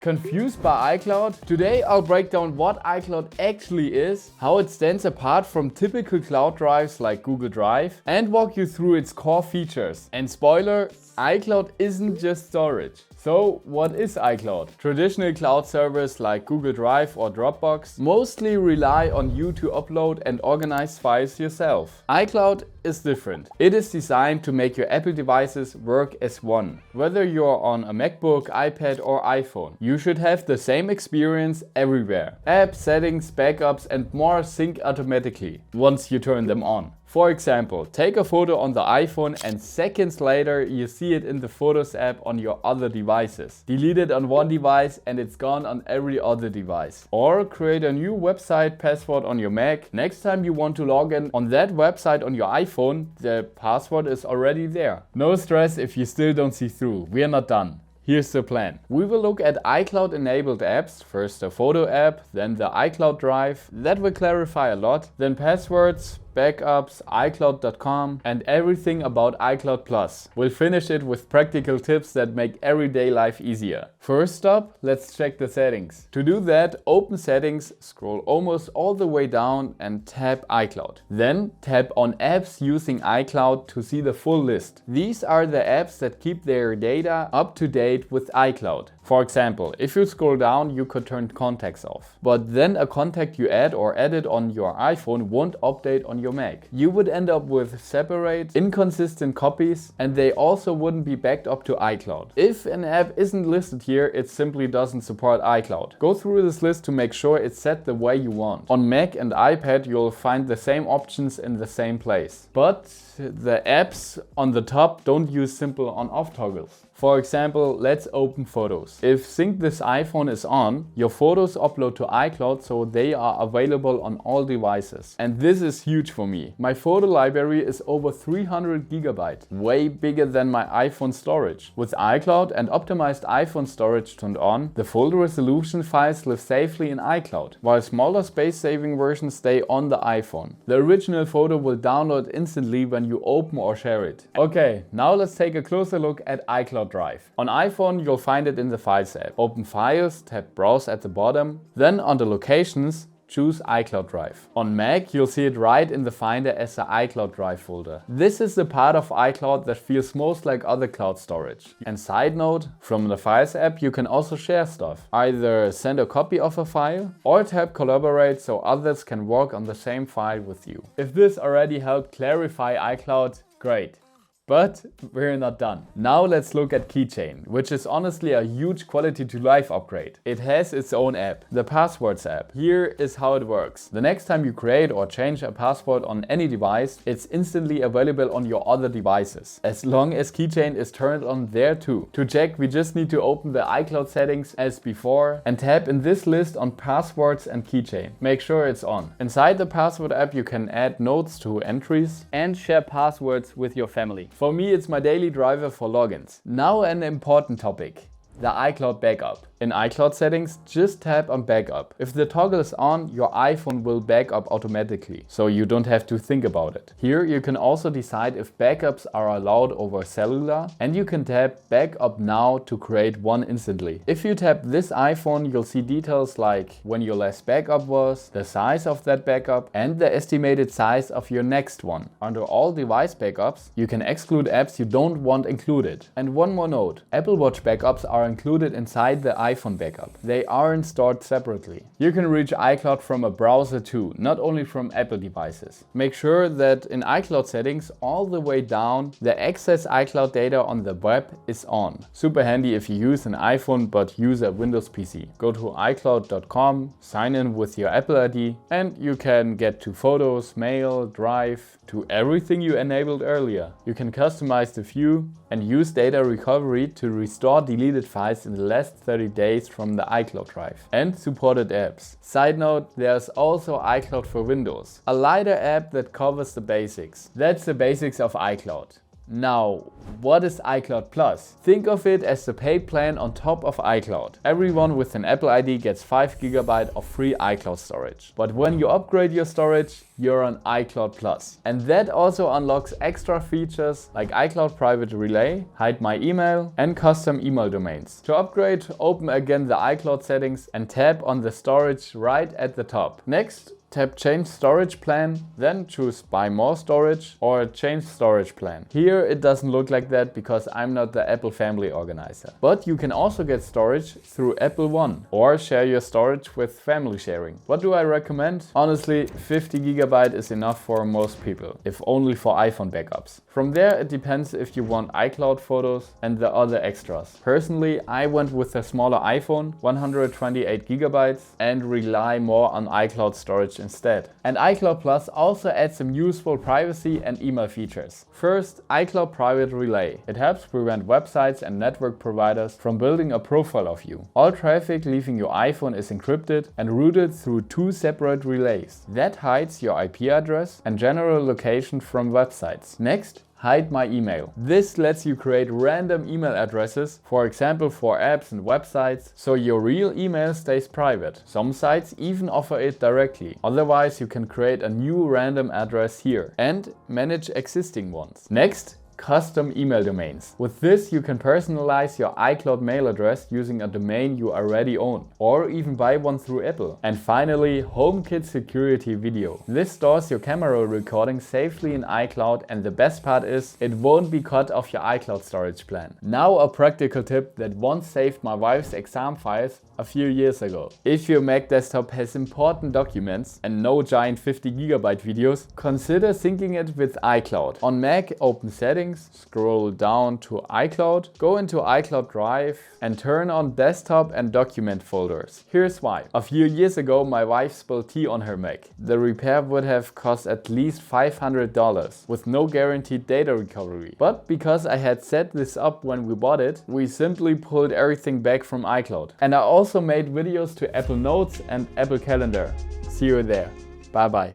Confused by iCloud? Today I'll break down what iCloud actually is, how it stands apart from typical cloud drives like Google Drive, and walk you through its core features. And spoiler, iCloud isn't just storage. So what is iCloud? Traditional cloud servers like Google Drive or Dropbox mostly rely on you to upload and organize files yourself. iCloud is different. It is designed to make your Apple devices work as one. Whether you're on a MacBook, iPad or iPhone, you should have the same experience everywhere. Apps, settings, backups and more sync automatically once you turn them on. For example, take a photo on the iPhone and seconds later you see it in the Photos app on your other devices. Delete it on one device and it's gone on every other device. Or create a new website password on your Mac. Next time you want to log in on that website on your iPhone, the password is already there. No stress if you still don't see through. We are not done. Here's the plan. We will look at iCloud enabled apps, first the photo app, then the iCloud Drive. That will clarify a lot. Then passwords, backups, iCloud.com and everything about iCloud Plus. We'll finish it with practical tips that make everyday life easier. First up, let's check the settings. To do that, open Settings, scroll almost all the way down and tap iCloud. Then tap on apps using iCloud to see the full list. These are the apps that keep their data up to date with iCloud. For example, if you scroll down, you could turn contacts off. But then a contact you add or edit on your iPhone won't update on your Mac. You would end up with separate, inconsistent copies and they also wouldn't be backed up to iCloud. If an app isn't listed here, it simply doesn't support iCloud. Go through this list to make sure it's set the way you want. On Mac and iPad, you'll find the same options in the same place. But the apps on the top don't use simple on-off toggles. For example, let's open Photos. If Sync This iPhone is on, your photos upload to iCloud so they are available on all devices. And this is huge for me. My photo library is over 300 GB, way bigger than my iPhone storage. With iCloud and optimized iPhone storage turned on, the full resolution files live safely in iCloud, while smaller space-saving versions stay on the iPhone. The original photo will download instantly when you open or share it. Okay, now let's take a closer look at iCloud Drive. On iPhone, you'll find it in the Files app. Open Files, tap Browse at the bottom. Then under Locations, choose iCloud Drive. On Mac, you'll see it right in the Finder as the iCloud Drive folder. This is the part of iCloud that feels most like other cloud storage. And side note, from the Files app, you can also share stuff. Either send a copy of a file or tap Collaborate so others can work on the same file with you. If this already helped clarify iCloud, great. But we're not done. Now let's look at Keychain, which is honestly a huge quality to life upgrade. It has its own app, the Passwords app. Here is how it works. The next time you create or change a password on any device, it's instantly available on your other devices, as long as Keychain is turned on there too. To check, we just need to open the iCloud settings as before and tap in this list on Passwords and Keychain. Make sure it's on. Inside the Password app, you can add notes to entries and share passwords with your family. For me, it's my daily driver for logins. Now an important topic. The iCloud backup. In iCloud settings, just tap on backup. If the toggle is on, your iPhone will back up automatically, so you don't have to think about it. Here you can also decide if backups are allowed over cellular, and you can tap backup now to create one instantly. If you tap this iPhone, you'll see details like when your last backup was, the size of that backup, and the estimated size of your next one. Under all device backups, you can exclude apps you don't want included. And one more note, Apple Watch backups are included inside the iPhone backup. They aren't stored separately. You can reach iCloud from a browser too, not only from Apple devices. Make sure that in iCloud settings, all the way down, the access iCloud data on the web is on. Super handy if you use an iPhone but use a Windows PC. Go to iCloud.com, sign in with your Apple ID, and you can get to Photos, Mail, Drive, to everything you enabled earlier. You can customize the view and use data recovery to restore deleted files in the last 30 days from the iCloud Drive and supported apps. Side note, there's also iCloud for Windows, a lighter app that covers the basics. That's the basics of iCloud. Now, what is iCloud Plus? Think of it as the paid plan on top of iCloud. Everyone with an Apple ID gets 5 GB of free iCloud storage. But when you upgrade your storage, you're on iCloud Plus. And that also unlocks extra features like iCloud Private Relay, Hide My Email, and custom email domains. To upgrade, open again the iCloud settings and tap on the storage right at the top. Next, tap Change Storage Plan, then choose Buy More Storage or Change Storage Plan. Here it doesn't look like that because I'm not the Apple family organizer. But you can also get storage through Apple One or share your storage with family sharing. What do I recommend? Honestly, 50 GB is enough for most people, if only for iPhone backups. From there it depends if you want iCloud photos and the other extras. Personally, I went with a smaller iPhone, 128 GB, and rely more on iCloud storage instead. And iCloud Plus also adds some useful privacy and email features. First, iCloud Private Relay. It helps prevent websites and network providers from building a profile of you. All traffic leaving your iPhone is encrypted and routed through 2 separate relays. That hides your IP address and general location from websites. Next, Hide My Email. This lets you create random email addresses, for example for apps and websites, so your real email stays private. Some sites even offer it directly. Otherwise, you can create a new random address here and manage existing ones. Next, custom email domains. With this, you can personalize your iCloud mail address using a domain you already own, or even buy one through Apple. And finally, HomeKit Security Video. This stores your camera recording safely in iCloud, and the best part is, it won't be cut off your iCloud storage plan. Now a practical tip that once saved my wife's exam files a few years ago. If your Mac desktop has important documents and no giant 50 GB videos, consider syncing it with iCloud. On Mac, open Settings, scroll down to iCloud, go into iCloud Drive and turn on Desktop and Document folders. Here's why. A few years ago, my wife spilled tea on her Mac. The repair would have cost at least $500 with no guaranteed data recovery. But because I had set this up when we bought it, we simply pulled everything back from iCloud. And I also made videos to Apple Notes and Apple Calendar. See you there. Bye bye.